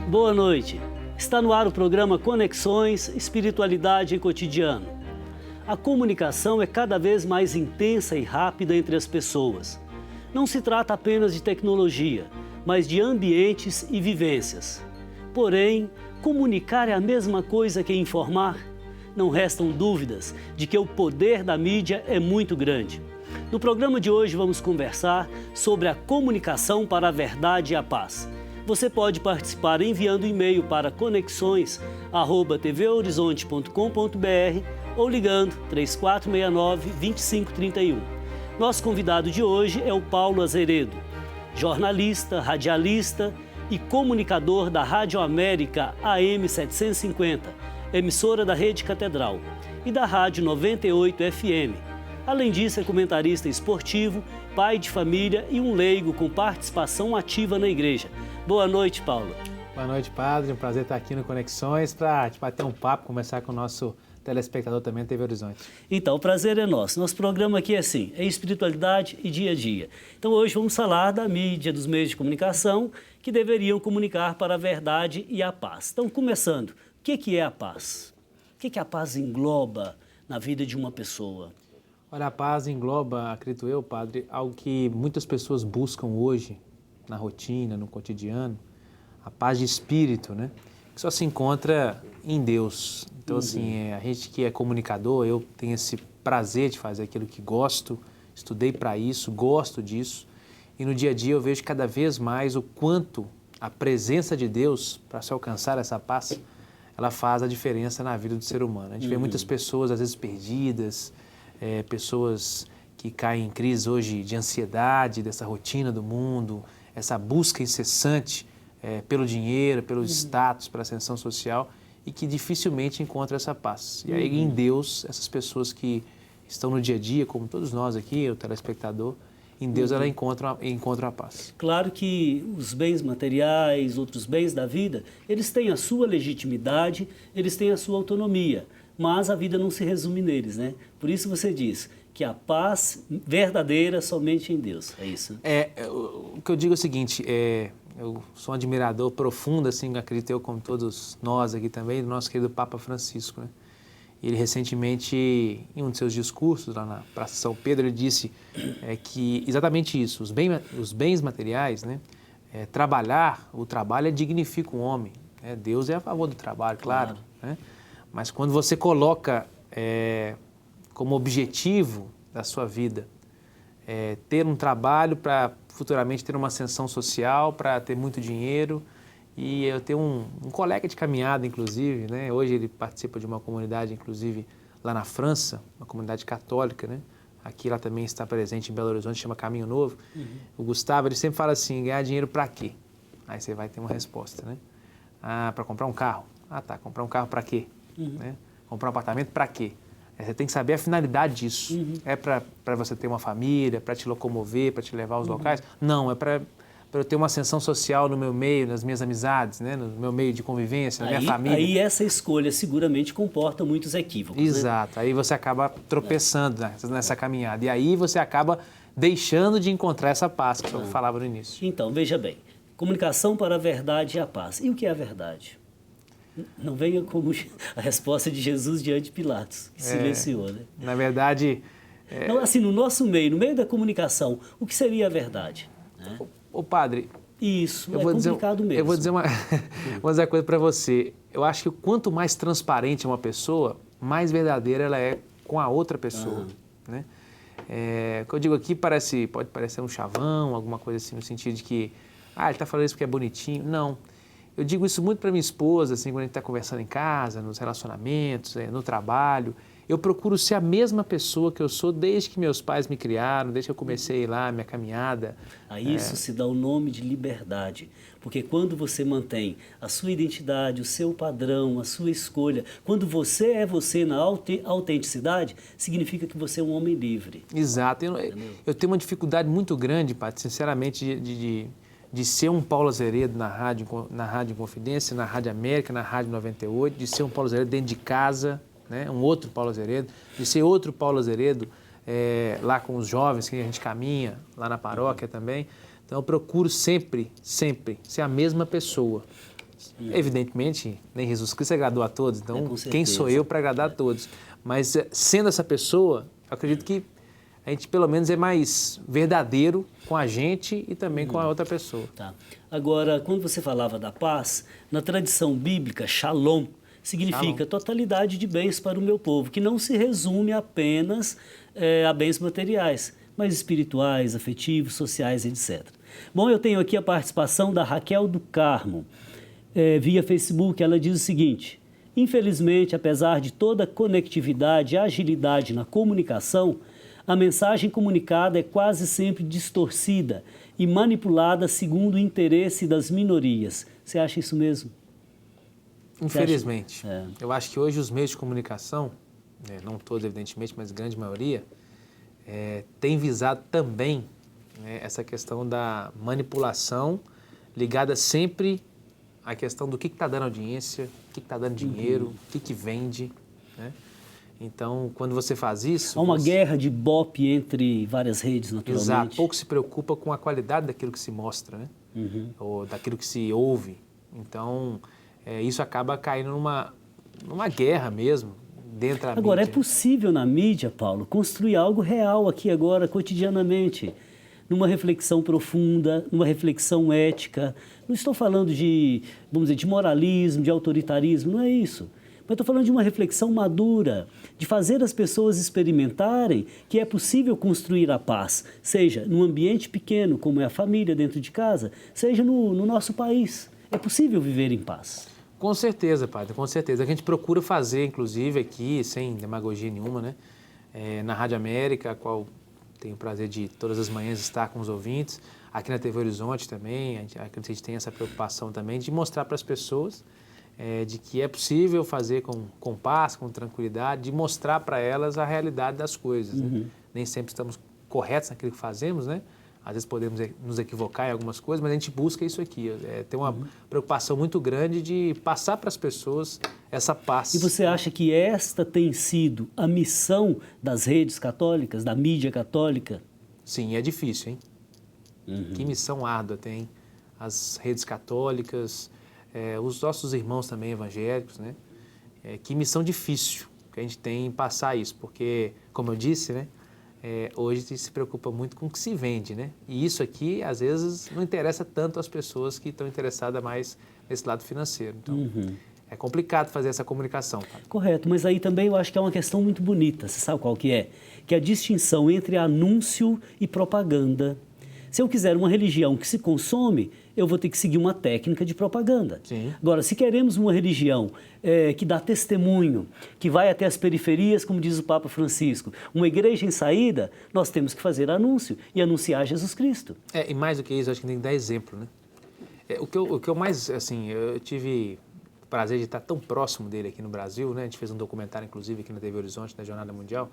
Boa noite. Está no ar o programa Conexões, Espiritualidade e Cotidiano. A comunicação é cada vez mais intensa e rápida entre as pessoas. Não se trata apenas de tecnologia, mas de ambientes e vivências. Porém, comunicar é a mesma coisa que informar? Não restam dúvidas de que o poder da mídia é muito grande. No programa de hoje vamos conversar sobre a comunicação para a verdade e a paz. Você pode participar enviando e-mail para conexões@tvhorizonte.com.br ou ligando 3469-2531. Nosso convidado de hoje é o Paulo Azeredo, jornalista, radialista e comunicador da Rádio América AM 750, emissora da Rede Catedral, e da Rádio 98 FM. Além disso, é comentarista esportivo, pai de família e um leigo com participação ativa na igreja. Boa noite, Paulo. Boa noite, Padre. Um prazer estar aqui no Conexões para bater um papo, conversar com o nosso telespectador também da TV Horizonte. Então, o prazer é nosso. Nosso programa aqui é assim, é espiritualidade e dia a dia. Então, hoje vamos falar da mídia, dos meios de comunicação que deveriam comunicar para a verdade e a paz. Então, começando, o que é a paz? O que a paz engloba na vida de uma pessoa? Olha, a paz engloba, acredito eu, Padre, algo que muitas pessoas buscam hoje, na rotina, no cotidiano, a paz de espírito, né? Que só se encontra em Deus. Então, assim, a gente que é comunicador, eu tenho esse prazer de fazer aquilo que gosto, estudei para isso, gosto disso, e no dia a dia eu vejo cada vez mais o quanto a presença de Deus, para se alcançar essa paz, ela faz a diferença na vida do ser humano. A gente vê muitas pessoas, às vezes, perdidas, pessoas que caem em crise hoje de ansiedade, dessa rotina do mundo, essa busca incessante pelo dinheiro, pelo status, pela ascensão social, e que dificilmente encontra essa paz. E aí, em Deus, essas pessoas que estão no dia a dia, como todos nós aqui, o telespectador, em Deus ela encontra a paz. Claro que os bens materiais, outros bens da vida, eles têm a sua legitimidade, eles têm a sua autonomia, mas a vida não se resume neles, né? Por isso você diz que a paz verdadeira somente em Deus, é isso? O que eu digo é o seguinte, eu sou um admirador profundo, assim, acredito eu, como todos nós aqui também, do nosso querido Papa Francisco, né? Ele recentemente, em um de seus discursos lá na Praça São Pedro, ele disse que exatamente isso, os bens materiais, né? O trabalho dignifica o homem, né? Deus é a favor do trabalho, claro. Né? Mas quando você coloca como objetivo da sua vida ter um trabalho para futuramente ter uma ascensão social, para ter muito dinheiro. E eu tenho um colega de caminhada, inclusive, né? Hoje ele participa de uma comunidade, inclusive, lá na França, uma comunidade católica, né? Aqui lá também está presente em Belo Horizonte, chama Caminho Novo. O Gustavo, ele sempre fala assim, ganhar dinheiro para quê? Aí você vai ter uma resposta, né? Para comprar um carro. Tá, comprar um carro para quê? Né? Comprar um apartamento para quê? Você tem que saber a finalidade disso. É para você ter uma família, para te locomover, para te levar aos locais? Não, é para eu ter uma ascensão social no meu meio, nas minhas amizades, né? No meu meio de convivência, na minha família. Aí essa escolha seguramente comporta muitos equívocos. Exato. Né? Aí você acaba tropeçando nessa caminhada. E aí você acaba deixando de encontrar essa paz que eu falava no início. Então, veja bem. Comunicação para a verdade e a paz. E o que é a verdade? Não venha como a resposta de Jesus diante de Pilatos, que silenciou, né? Na verdade... Então, assim, no nosso meio, no meio da comunicação, o que seria a verdade? Né? Ô padre... Isso, complicado mesmo. Eu vou dizer uma coisa para você. Eu acho que quanto mais transparente é uma pessoa, mais verdadeira ela é com a outra pessoa. Né? O que eu digo aqui pode parecer um chavão, alguma coisa assim, no sentido de que ele está falando isso porque é bonitinho. Não. Eu digo isso muito para minha esposa, assim, quando a gente está conversando em casa, nos relacionamentos, no trabalho. Eu procuro ser a mesma pessoa que eu sou desde que meus pais me criaram, desde que eu comecei lá a minha caminhada. A isso se dá o nome de liberdade, porque quando você mantém a sua identidade, o seu padrão, a sua escolha, quando você é você na autenticidade, significa que você é um homem livre. Exato. Eu tenho uma dificuldade muito grande, Paty, sinceramente, de ser um Paulo Azeredo na Rádio Confidência, na Rádio América, na Rádio 98, de ser um Paulo Azeredo dentro de casa, né? Um outro Paulo Azeredo, de ser outro Paulo Azeredo lá com os jovens que a gente caminha, lá na paróquia também. Então eu procuro sempre ser a mesma pessoa. Evidentemente, nem Jesus Cristo agradou a todos, então com quem sou eu para agradar a todos? Mas sendo essa pessoa, eu acredito que a gente pelo menos é mais verdadeiro com a gente e também com a outra pessoa. Tá. Agora, quando você falava da paz, na tradição bíblica, shalom significa totalidade de bens para o meu povo, que não se resume apenas a bens materiais, mas espirituais, afetivos, sociais, etc. Bom, eu tenho aqui a participação da Raquel do Carmo, via Facebook. Ela diz o seguinte: infelizmente, apesar de toda a conectividade e agilidade na comunicação, a mensagem comunicada é quase sempre distorcida e manipulada segundo o interesse das minorias. Você acha isso mesmo? Infelizmente. Eu acho que hoje os meios de comunicação, não todos evidentemente, mas a grande maioria, tem visado também essa questão da manipulação ligada sempre à questão do que está dando audiência, o que está dando dinheiro, o que vende, né? Então, quando você faz isso... Há uma guerra de ibope entre várias redes, naturalmente. Exato. Pouco se preocupa com a qualidade daquilo que se mostra, né? Ou daquilo que se ouve. Então, isso acaba caindo numa guerra mesmo, dentro da mídia. Agora, é possível na mídia, Paulo, construir algo real aqui agora, cotidianamente, numa reflexão profunda, numa reflexão ética. Não estou falando de, vamos dizer, de moralismo, de autoritarismo, não é isso. Mas estou falando de uma reflexão madura, de fazer as pessoas experimentarem que é possível construir a paz, seja num ambiente pequeno, como é a família dentro de casa, seja no nosso país. É possível viver em paz. Com certeza, padre, com certeza. A gente procura fazer, inclusive, aqui, sem demagogia nenhuma, né? Na Rádio América, a qual tenho o prazer de todas as manhãs estar com os ouvintes, aqui na TV Horizonte também, a gente tem essa preocupação também de mostrar para as pessoas de que é possível fazer com paz, com tranquilidade, de mostrar para elas a realidade das coisas. Né? Nem sempre estamos corretos naquilo que fazemos, né? Às vezes podemos nos equivocar em algumas coisas, mas a gente busca isso aqui. Tem uma preocupação muito grande de passar para as pessoas essa paz. E você acha que esta tem sido a missão das redes católicas, da mídia católica? Sim, é difícil, hein? Que missão árdua tem as redes católicas, os nossos irmãos também evangélicos, né? Que missão difícil que a gente tem em passar isso, porque, como eu disse, né? Hoje se preocupa muito com o que se vende, né? E isso aqui, às vezes, não interessa tanto às pessoas que estão interessadas mais nesse lado financeiro. Então, é complicado fazer essa comunicação. Padre. Correto, mas aí também eu acho que é uma questão muito bonita. Você sabe qual que é? Que é a distinção entre anúncio e propaganda. Se eu quiser uma religião que se consome, eu vou ter que seguir uma técnica de propaganda. Sim. Agora, se queremos uma religião que dá testemunho, que vai até as periferias, como diz o Papa Francisco, uma igreja em saída, nós temos que fazer anúncio e anunciar Jesus Cristo. E mais do que isso, acho que tem que dar exemplo, né? O que eu mais, assim, eu tive o prazer de estar tão próximo dele aqui no Brasil, né? A gente fez um documentário, inclusive, aqui na TV Horizonte, na Jornada Mundial.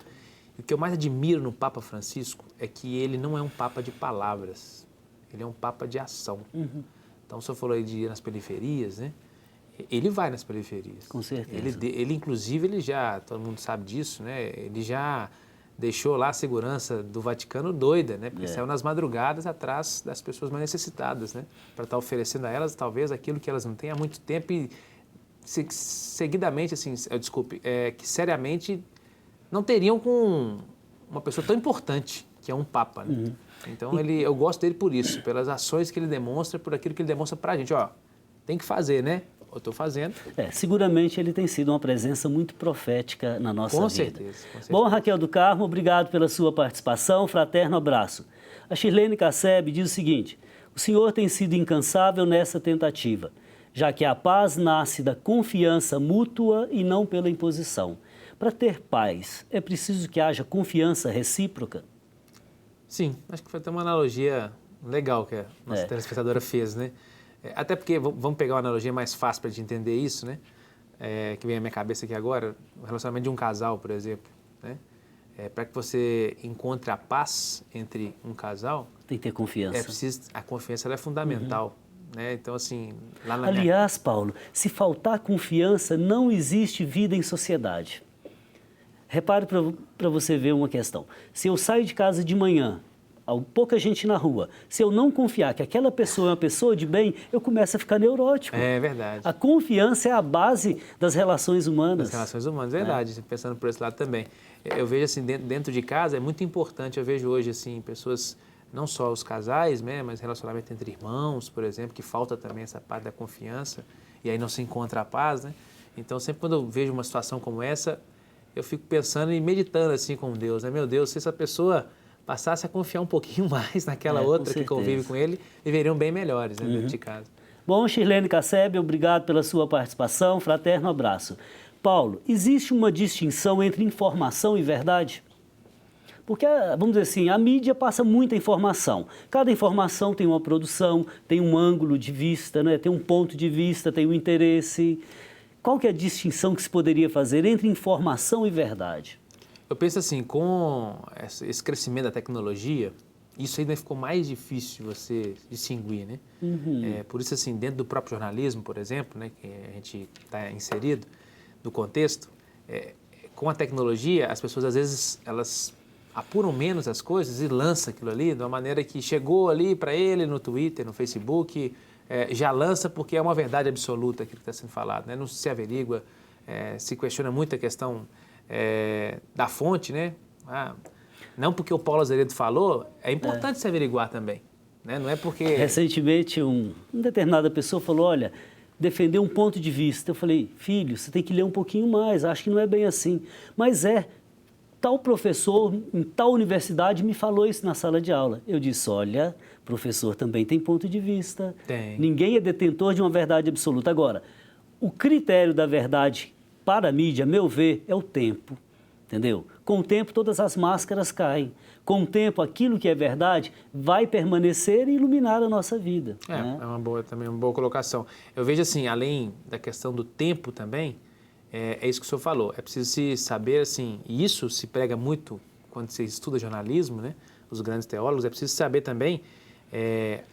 O que eu mais admiro no Papa Francisco é que ele não é um Papa de palavras, ele é um Papa de ação. Então, o senhor falou aí de ir nas periferias, né? Ele vai nas periferias. Com certeza. Ele inclusive, ele já, todo mundo sabe disso, né? Ele já deixou lá a segurança do Vaticano doida, né? Porque saiu nas madrugadas atrás das pessoas mais necessitadas, né? Para estar oferecendo a elas, talvez, aquilo que elas não têm há muito tempo e, seguidamente, assim, que seriamente não teriam com uma pessoa tão importante, que é um Papa, né? Então, eu gosto dele por isso, pelas ações que ele demonstra, por aquilo que ele demonstra para a gente. Ó, tem que fazer, né? Eu estou fazendo. Seguramente ele tem sido uma presença muito profética na nossa vida. Com certeza. Bom, Raquel do Carmo, obrigado pela sua participação, fraterno abraço. A Shirlene Casseb diz o seguinte: o senhor tem sido incansável nessa tentativa, já que a paz nasce da confiança mútua e não pela imposição. Para ter paz, é preciso que haja confiança recíproca? Sim, acho que foi até uma analogia legal que a nossa telespectadora fez, né? Até porque, vamos pegar uma analogia mais fácil para a gente entender isso, né? Que vem à minha cabeça aqui agora, o relacionamento de um casal, por exemplo, né? Para que você encontre a paz entre um casal... Tem que ter confiança. A confiança ela é fundamental, né? Então, assim... Aliás, Paulo, se faltar confiança, não existe vida em sociedade. Repare para você ver uma questão. Se eu saio de casa de manhã, pouca gente na rua, se eu não confiar que aquela pessoa é uma pessoa de bem, eu começo a ficar neurótico. É verdade. A confiança é a base das relações humanas. Das relações humanas, verdade. Pensando por esse lado também. Eu vejo assim, dentro de casa é muito importante, eu vejo hoje assim, pessoas, não só os casais, né, mas relacionamento entre irmãos, por exemplo, que falta também essa parte da confiança, e aí não se encontra a paz, né? Então, sempre quando eu vejo uma situação como essa, eu fico pensando e meditando assim com Deus, né? Meu Deus, se essa pessoa passasse a confiar um pouquinho mais naquela outra que convive com ele, viveriam bem melhores, né, dentro de casa. Bom, Shirlene Cassebe, obrigado pela sua participação, fraterno abraço. Paulo, existe uma distinção entre informação e verdade? Porque, vamos dizer assim, a mídia passa muita informação. Cada informação tem uma produção, tem um ângulo de vista, né? Tem um ponto de vista, tem um interesse. Qual que é a distinção que se poderia fazer entre informação e verdade? Eu penso assim, com esse crescimento da tecnologia, isso ainda ficou mais difícil de você distinguir, né? Por isso, assim, dentro do próprio jornalismo, por exemplo, né, que a gente está inserido no contexto, com a tecnologia, as pessoas, às vezes, elas apuram menos as coisas e lançam aquilo ali de uma maneira que chegou ali para ele no Twitter, no Facebook, já lança porque é uma verdade absoluta aquilo que está sendo falado, né? Não se averigua, se questiona muito a questão da fonte, né? Não porque o Paulo Azeredo falou, é importante se averiguar também, né? Não é porque... Recentemente, uma determinada pessoa falou, olha, defender um ponto de vista. Eu falei, filho, você tem que ler um pouquinho mais, acho que não é bem assim. Mas tal professor em tal universidade me falou isso na sala de aula. Eu disse, olha, professor também tem ponto de vista. Tem. Ninguém é detentor de uma verdade absoluta. Agora, o critério da verdade para a mídia, a meu ver, é o tempo, entendeu? Com o tempo, todas as máscaras caem. Com o tempo, aquilo que é verdade vai permanecer e iluminar a nossa vida. Né? Também uma boa colocação. Eu vejo assim, além da questão do tempo também, é isso que o senhor falou. É preciso se saber, assim, e isso se prega muito quando você estuda jornalismo, né? Os grandes teólogos, é preciso saber também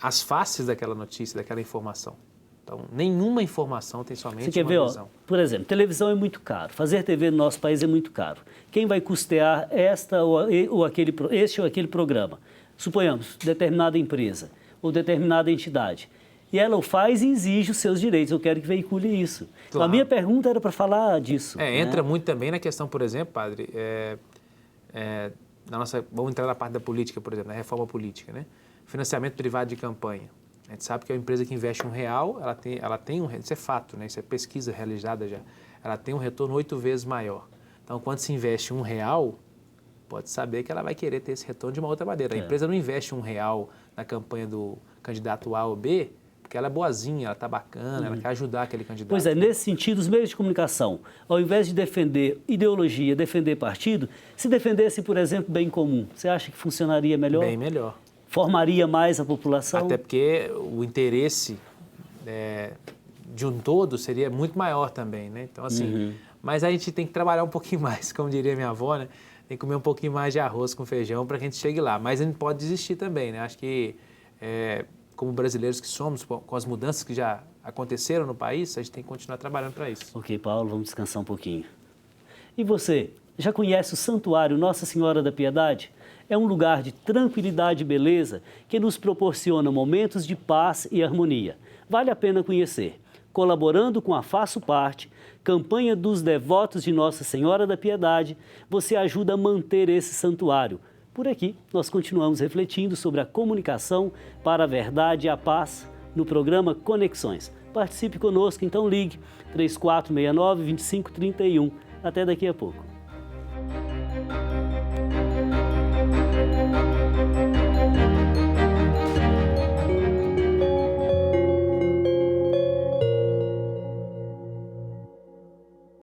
as faces daquela notícia, daquela informação. Então, nenhuma informação tem somente Você quer uma ver, visão. Por exemplo, televisão é muito caro, fazer TV no nosso país é muito caro. Quem vai custear este ou aquele programa? Suponhamos, determinada empresa ou determinada entidade. E ela o faz e exige os seus direitos. Eu quero que veicule isso. Claro. Então, a minha pergunta era para falar disso. Entra muito também na questão, por exemplo, padre, vamos entrar na parte da política, por exemplo, na reforma política, né? Financiamento privado de campanha. A gente sabe que a empresa que investe R$1, ela tem isso é fato, né? Isso é pesquisa realizada já. Ela tem um retorno 8 vezes maior. Então, quando se investe R$1, pode saber que ela vai querer ter esse retorno de uma outra maneira. A empresa não investe R$1 na campanha do candidato A ou B, porque ela é boazinha, ela está bacana, ela quer ajudar aquele candidato. Pois é, nesse sentido, os meios de comunicação, ao invés de defender ideologia, defender partido, se defendesse, por exemplo, bem comum, você acha que funcionaria melhor? Bem melhor. Formaria mais a população? Até porque o interesse de um todo seria muito maior também, né? Então, assim, mas a gente tem que trabalhar um pouquinho mais, como diria minha avó, né? Tem que comer um pouquinho mais de arroz com feijão para que a gente chegue lá. Mas a gente pode desistir também, né? Acho que, como brasileiros que somos, com as mudanças que já aconteceram no país, a gente tem que continuar trabalhando para isso. Ok, Paulo, vamos descansar um pouquinho. E você, já conhece o Santuário Nossa Senhora da Piedade? É um lugar de tranquilidade e beleza que nos proporciona momentos de paz e harmonia. Vale a pena conhecer. Colaborando com a Faço Parte, campanha dos devotos de Nossa Senhora da Piedade, você ajuda a manter esse santuário. Por aqui, nós continuamos refletindo sobre a comunicação para a verdade e a paz no programa Conexões. Participe conosco, então ligue 3469-2531. Até daqui a pouco.